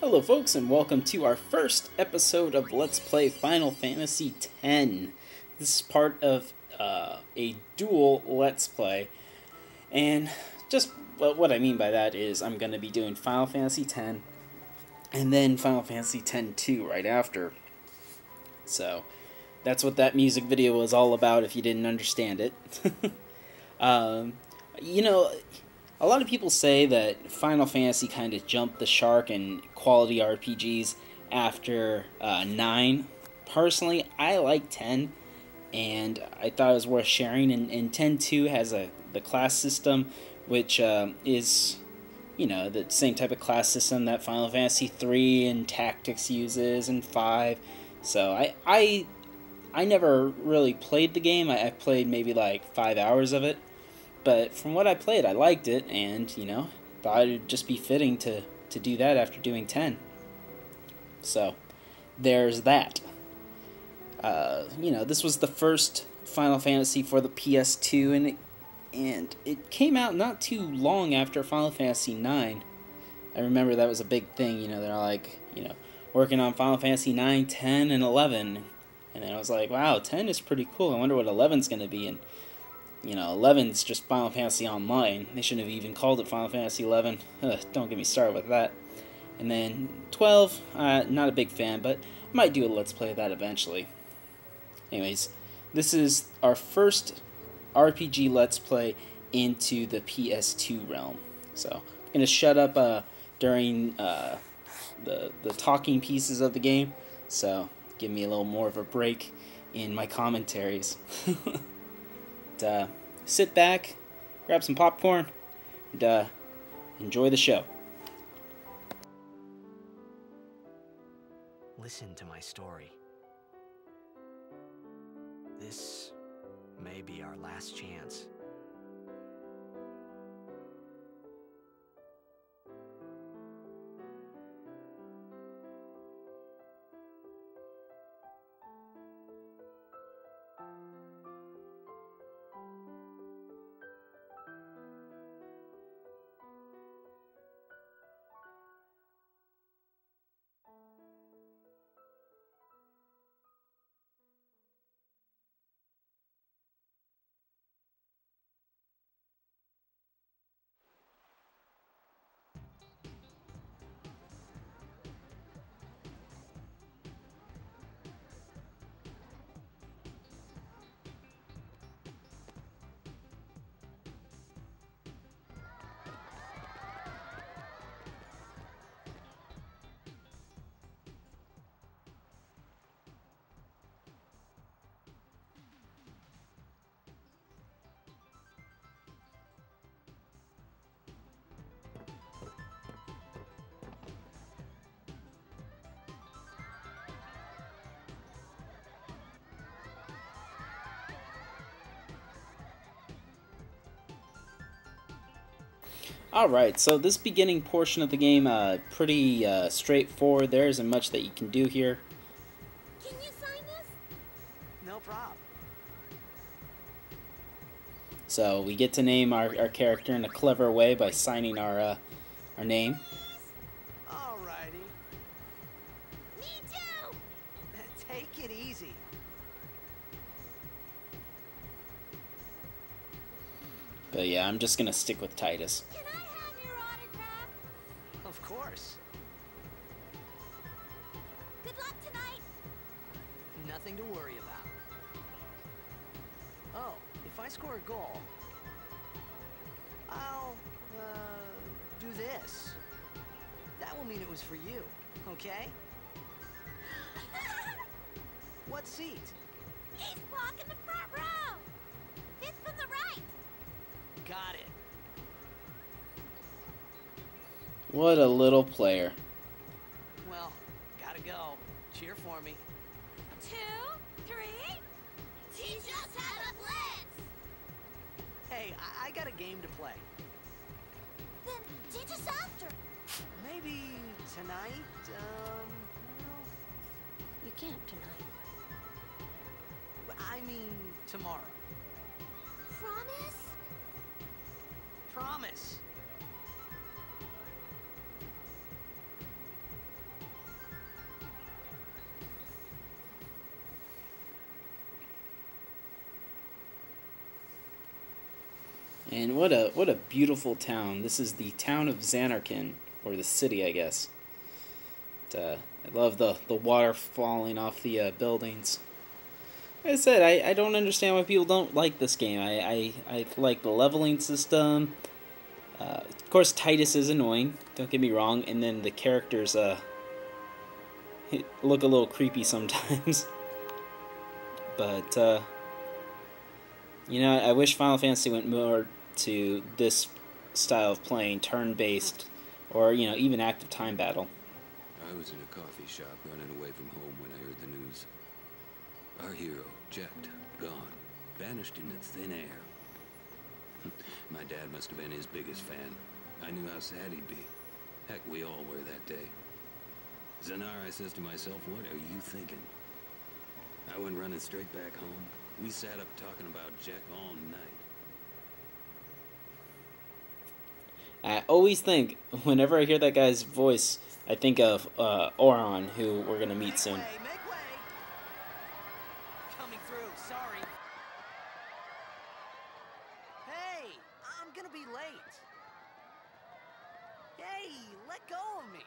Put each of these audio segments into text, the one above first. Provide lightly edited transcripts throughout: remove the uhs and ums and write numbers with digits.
Hello folks and welcome to our first episode of Let's Play Final Fantasy X. This is part of a dual Let's Play, and just what I mean by that is I'm going to be doing Final Fantasy X and then Final Fantasy X-2 right after. So that's what that music video was all about if you didn't understand it. um, you know, a lot of people say that Final Fantasy kind of jumped the shark in quality RPGs after 9. Personally, I like 10, and I thought it was worth sharing. And 10-2 has the class system, which is, the same type of class system that Final Fantasy 3 and Tactics uses, and 5. So I never really played the game. I played maybe like 5 hours of it. But from what I played, I liked it, and, thought it'd just be fitting to do that after doing 10. So, there's that. This was the first Final Fantasy for the PS2, and it came out not too long after Final Fantasy 9. I remember that was a big thing, they're like, working on Final Fantasy 9, 10, and 11. And then I was like, wow, 10 is pretty cool. I wonder what 11's going to be. And 11's just Final Fantasy Online. They shouldn't have even called it Final Fantasy 11. Don't get me started with that. And then 12, not a big fan, but I might do a Let's Play of that eventually. Anyways, this is our first RPG Let's Play into the PS2 realm. So, I'm going to shut up during the talking pieces of the game, so give me a little more of a break in my commentaries. Sit back, grab some popcorn, and enjoy the show. Listen to my story. This may be our last chance. Alright, so this beginning portion of the game, pretty straightforward. There isn't much that you can do here. Can you sign this? No problem. So we get to name our character in a clever way by signing our name. Alrighty. Me too! Take it easy. But yeah, I'm just gonna stick with Titus. Can I have your autograph? Of course. Good luck tonight! Nothing to worry about. Oh, if I score a goal, I'll, do this. That will mean it was for you, okay? What seat? Ace block in the front row! Fifth from the right! Got it. What a little player. Well, gotta go. Cheer for me. 2, 3... Teach us how to blitz! Hey, I got a game to play. Then teach us after. Maybe tonight, well, You can't tonight. I mean tomorrow. Promise? Promise. And what a beautiful town. This is the town of Xanarkin, or the city, I guess. I love the water falling off the buildings. Like I said, I don't understand why people don't like this game. I like the leveling system. Of course, Titus is annoying, don't get me wrong, and then the characters look a little creepy sometimes. But, you know, I wish Final Fantasy went more to this style of playing, turn-based, or, you know, even active time battle. I was in a coffee shop running away from home when I heard the news. Our hero, Jecht, gone, vanished into thin air. My dad must have been his biggest fan. I knew how sad he'd be. Heck, we all were that day. Zanar, I says to myself, what are you thinking? I went running straight back home. We sat up talking about Jecht all night. I always think, whenever I hear that guy's voice, I think of Auron, who we're gonna meet soon. Make way! Coming through, sorry. Hey, I'm gonna be late. Hey, let go of me.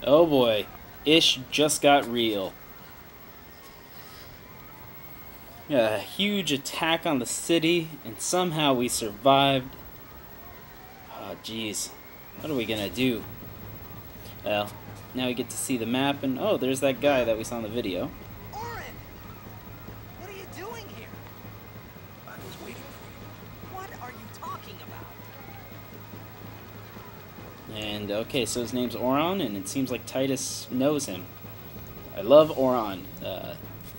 Oh boy, Ish just got real. A huge attack on the city, and somehow we survived. Oh jeez, what are we gonna do? Well, now we get to see the map, and oh, there's that guy that we saw in the video. Auron! What are you doing here? I was waiting for you. What are you talking about? And okay, so his name's Auron, and it seems like Titus knows him. I love Auron.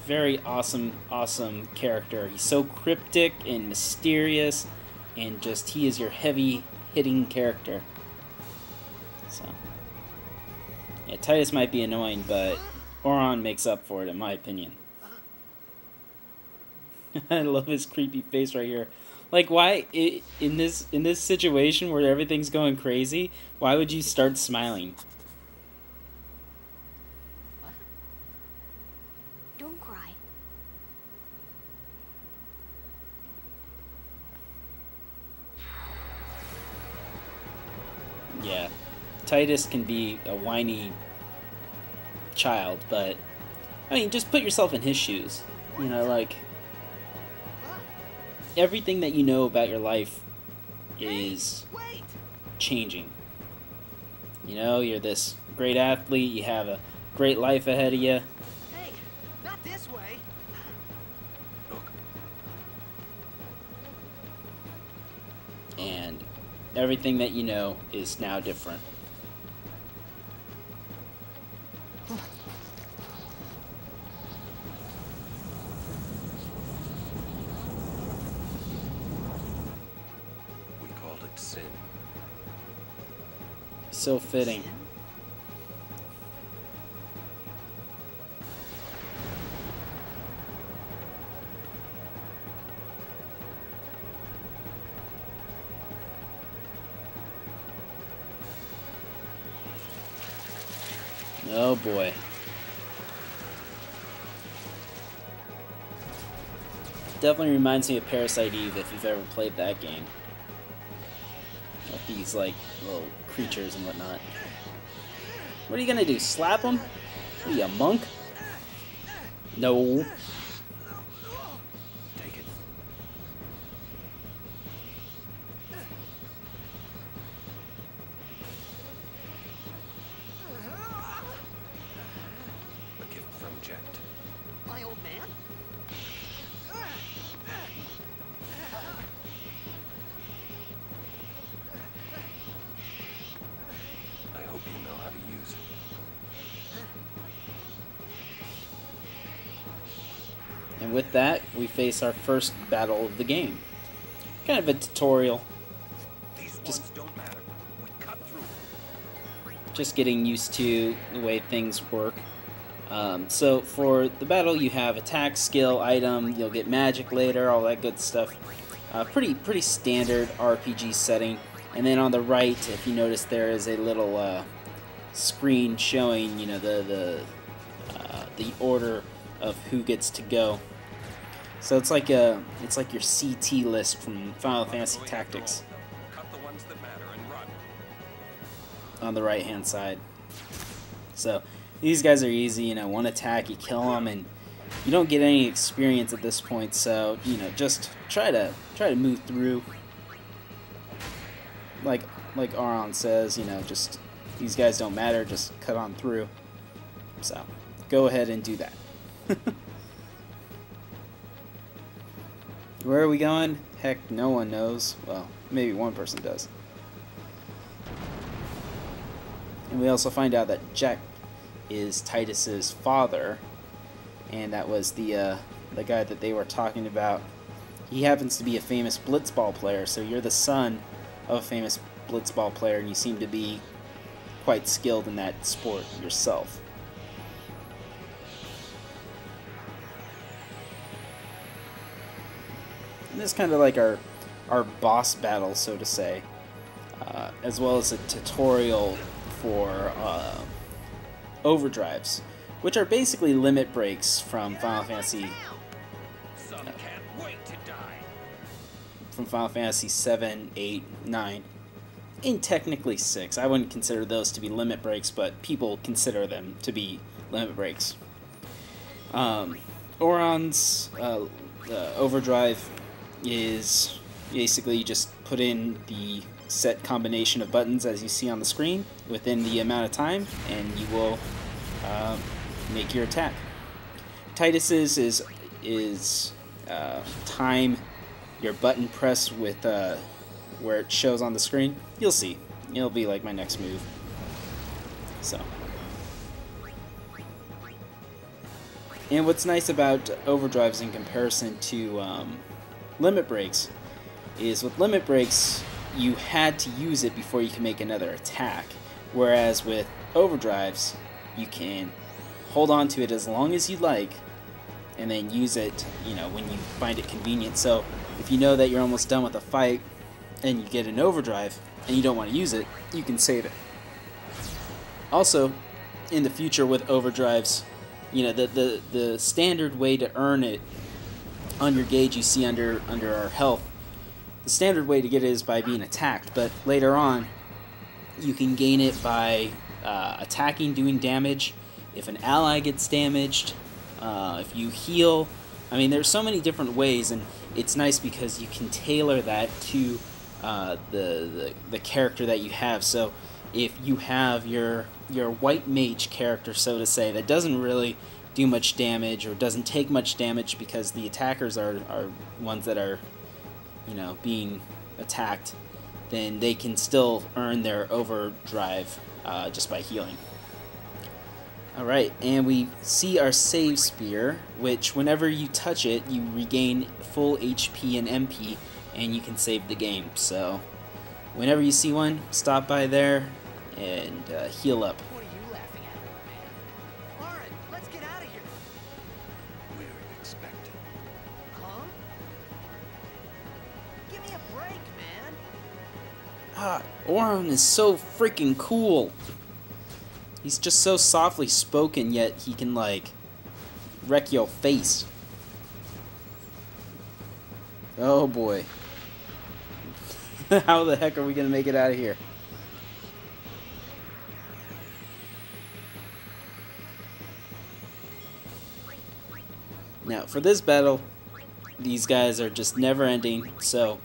very awesome, awesome character. He's so cryptic and mysterious, and just he is your heavy-hitting character. So, yeah, Titus might be annoying, but Auron makes up for it, in my opinion. I love his creepy face right here. Like, why in this situation where everything's going crazy, why would you start smiling? Don't cry. Yeah, Titus can be a whiny child, but I mean, just put yourself in his shoes. You know, like, everything that you know about your life is Wait! changing. You know, you're this great athlete, you have a great life ahead of you. Hey, not this way. Look, And everything that you know is now different. we called it sin. So fitting. Oh boy. Definitely reminds me of Parasite Eve if you've ever played that game. With these, like, little creatures and whatnot. What are you gonna do? Slap them? What are you, a monk? No. Take it. A gift from Jekt. My old man? I hope you know how to use it. And with that, we face our first battle of the game. Kind of a tutorial. These Just- ones don't matter. We cut through. Just getting used to the way things work. So for the battle, you have attack, skill, item. You'll get magic later, all that good stuff. Pretty standard RPG setting. And then on the right, if you notice, there is a little screen showing, you know, the order of who gets to go. So it's like your CT list from Final Fantasy Tactics Cut the ones that matter and run. on the right hand side. So these guys are easy, you know, one attack, you kill them, and you don't get any experience at this point, so, you know, just try to move through. Like Auron says, you know, just these guys don't matter, just cut on through. So go ahead and do that. Where are we going? Heck, no one knows. Well, maybe one person does. And we also find out that Jekt is Titus's father, and that was the guy that they were talking about. He happens to be a famous blitzball player, so you're the son of a famous blitzball player, and you seem to be quite skilled in that sport yourself. And this is kind of like our boss battle, so to say, as well as a tutorial for overdrives, which are basically limit breaks from Final Fantasy. Some can't wait to die. From Final Fantasy 7, 8, 9, and technically 6. I wouldn't consider those to be limit breaks, but people consider them to be limit breaks. Auron's overdrive is basically you just put in the set combination of buttons as you see on the screen within the amount of time, and you will make your attack. Titus's is time your button press with where it shows on the screen. You'll see. It'll be like my next move. So. And what's nice about overdrives in comparison to limit breaks is with limit breaks, you had to use it before you can make another attack. Whereas with overdrives, you can hold on to it as long as you like, and then use it, you know, when you find it convenient. So if you know that you're almost done with a fight, and you get an overdrive, and you don't want to use it, you can save it. Also, in the future with overdrives, you know, the standard way to earn it on your gauge you see under our health, the standard way to get it is by being attacked, but later on you can gain it by attacking, doing damage, if an ally gets damaged, if you heal. I mean, there's so many different ways, and it's nice because you can tailor that to the character that you have. So if you have your white mage character, so to say, that doesn't really do much damage or doesn't take much damage because the attackers are ones that are, you know, being attacked, then they can still earn their overdrive just by healing. Alright, and we see our save spear, which whenever you touch it, you regain full HP and MP, and you can save the game. So whenever you see one, stop by there and heal up. What are you laughing at, man? Auron, let's get out of here. We're expected. Huh? Give me a break, man. Ah, Auron is so freaking cool. He's just so softly spoken, yet he can, like, wreck your face. Oh boy. How the heck are we gonna make it out of here? Now, for this battle, these guys are just never ending, so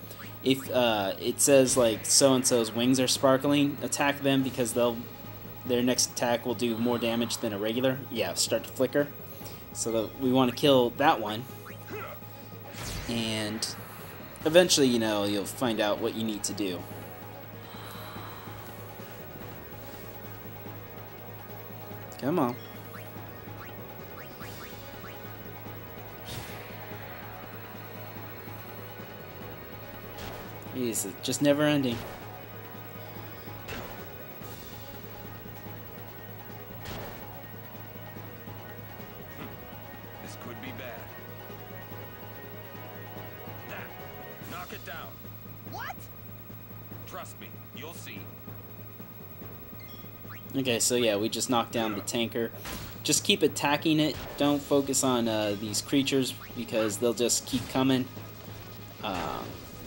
if it says, like, so-and-so's wings are sparkling, attack them because their next attack will do more damage than a regular. Yeah, start to flicker. So we want to kill that one. And eventually, you know, you'll find out what you need to do. Come on. Jeez, it's just never ending. This could be bad. That. Knock it down. What? Trust me, you'll see. Okay, so yeah, we just knocked down the tanker. Just keep attacking it. Don't focus on these creatures because they'll just keep coming.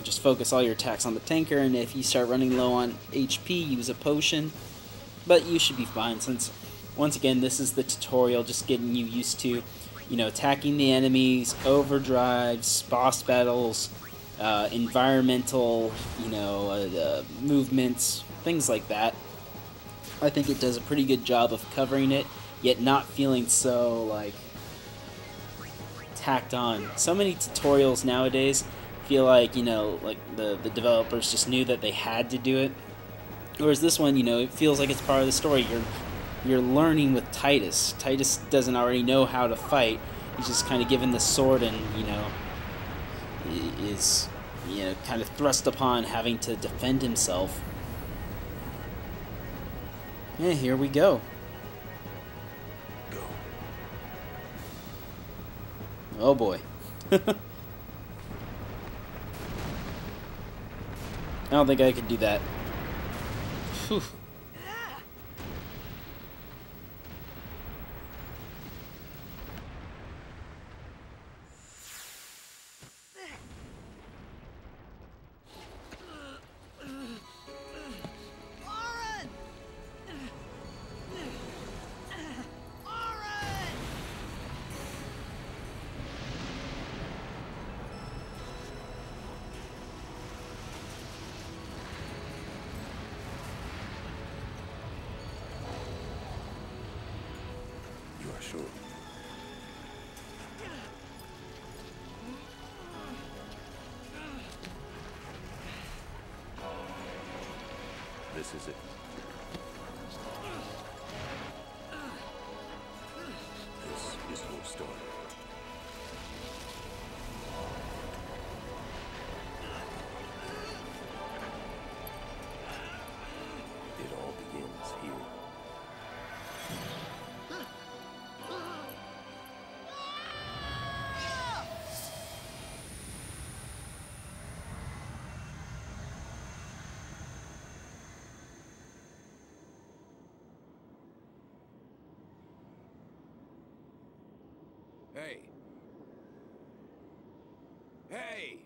Just focus all your attacks on the tanker, and if you start running low on HP, use a potion. But you should be fine since, once again, this is the tutorial, just getting you used to, you know, attacking the enemies, overdrives, boss battles, environmental, you know, movements, things like that. I think it does a pretty good job of covering it, yet not feeling so, like, tacked on. So many tutorials nowadays feel like, you know, like the developers just knew that they had to do it. Whereas this one, you know, it feels like it's part of the story. You're learning with Titus. Titus doesn't already know how to fight. He's just kind of given the sword and, you know, is, you know, kind of thrust upon having to defend himself. Yeah, here we go. Go. Oh boy. I don't think I could do that. Whew. Auron! Auron! You are sure? This is it. This is your started. It all begins here. Hey! Hey!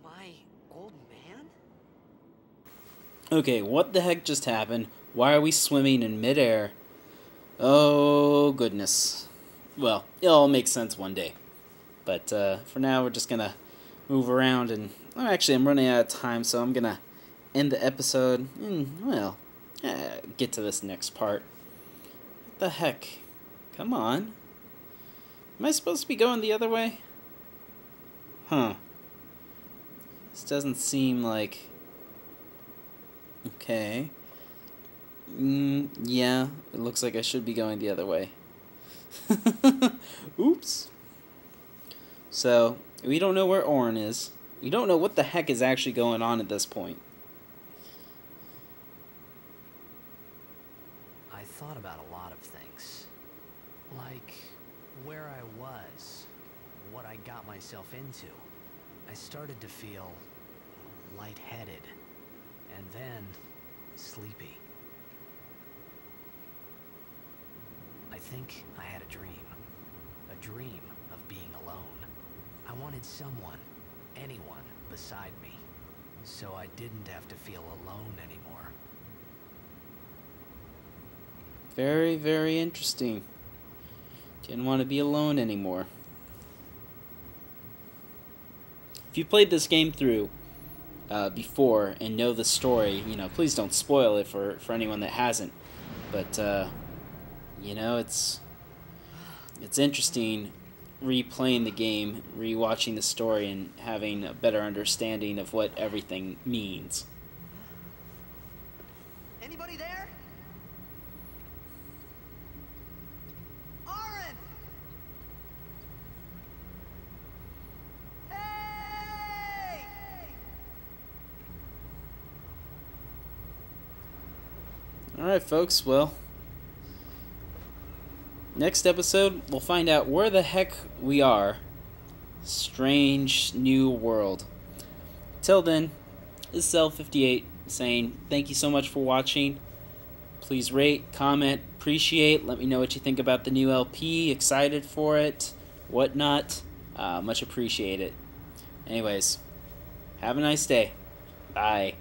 My old man? Okay, what the heck just happened? Why are we swimming in midair? Oh, goodness. Well, it'll all make sense one day. But for now, we're just gonna move around and... Oh, actually, I'm running out of time, so I'm gonna end the episode and, well, get to this next part. What the heck? Come on. Am I supposed to be going the other way? Huh. This doesn't seem like... Okay. Yeah, it looks like I should be going the other way. Oops. So, we don't know where Auron is. We don't know what the heck is actually going on at this point. I thought about a lot of things. Like where I was, what I got myself into. I started to feel lightheaded, and then sleepy. I think I had a dream of being alone. I wanted someone, anyone beside me, so I didn't have to feel alone anymore. Very, very interesting. Didn't want to be alone anymore. If you played this game through before and know the story, you know, please don't spoil it for anyone that hasn't. But, you know, it's interesting replaying the game, rewatching the story, and having a better understanding of what everything means. Anybody there? Auron! Hey! Alright, folks, well, next episode, we'll find out where the heck we are. Strange new world. Till then, this is L58 saying thank you so much for watching. Please rate, comment, appreciate. Let me know what you think about the new LP. Excited for it, whatnot. Much appreciated. Anyways, have a nice day. Bye.